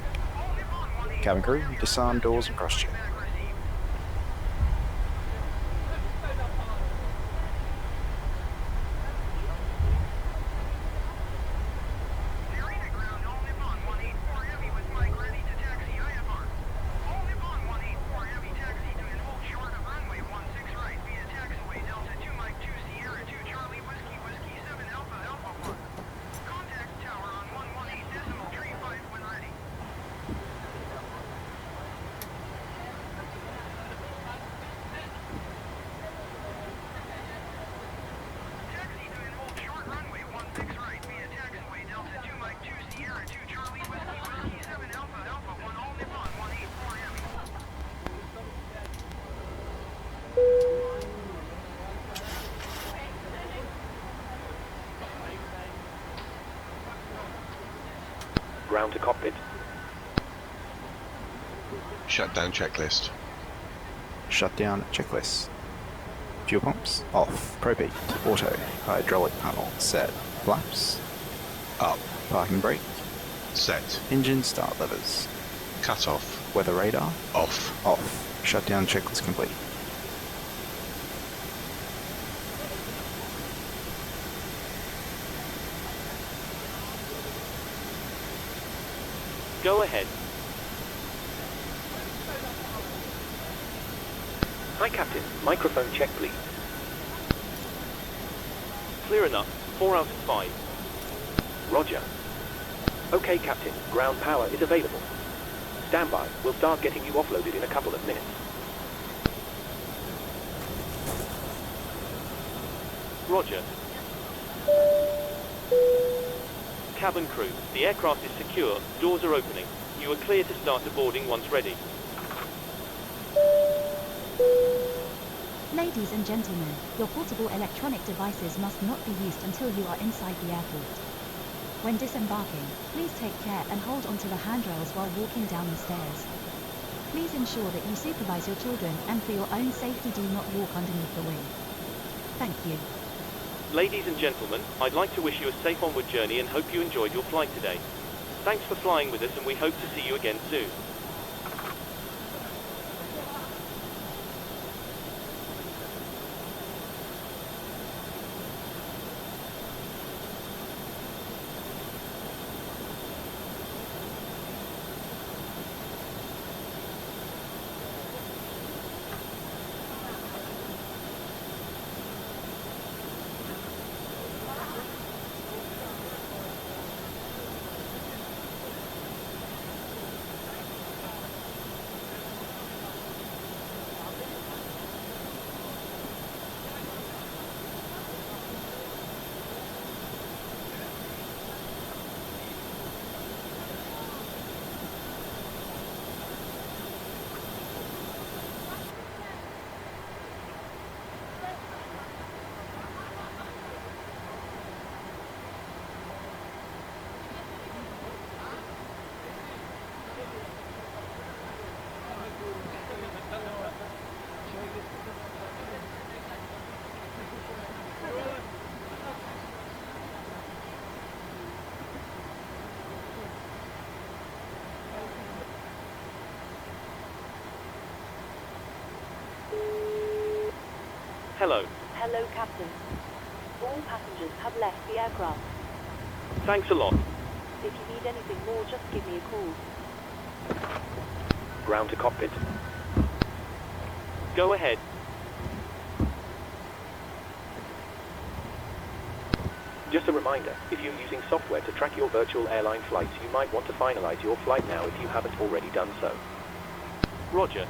Cabin crew, disarm doors and cross-check. Ground to cockpit. Shutdown checklist. Shutdown checklist. Fuel pumps off. Propane auto. Hydraulic panel set. Flaps up. Parking brake set. Engine start levers. Cut off. Weather radar off. Off. Shutdown checklist complete. Go ahead. Hi, Captain. Microphone check, please. Clear enough. 4 out of 5. Roger. Okay, Captain. Ground power is available. Stand by. We'll start getting you offloaded in a couple of minutes. Roger. Cabin crew, the aircraft is secure, doors are opening. You are clear to start boarding once ready. Ladies and gentlemen, your portable electronic devices must not be used until you are inside the airport. When disembarking, please take care and hold onto the handrails while walking down the stairs. Please ensure that you supervise your children and for your own safety do not walk underneath the wing. Thank you. Ladies and gentlemen, I'd like to wish you a safe onward journey and hope you enjoyed your flight today. Thanks for flying with us and we hope to see you again soon. Hello. Hello, Captain. All passengers have left the aircraft. Thanks a lot. If you need anything more, just give me a call. Ground to cockpit. Go ahead. Just a reminder, if you're using software to track your virtual airline flights, you might want to finalize your flight now if you haven't already done so. Roger.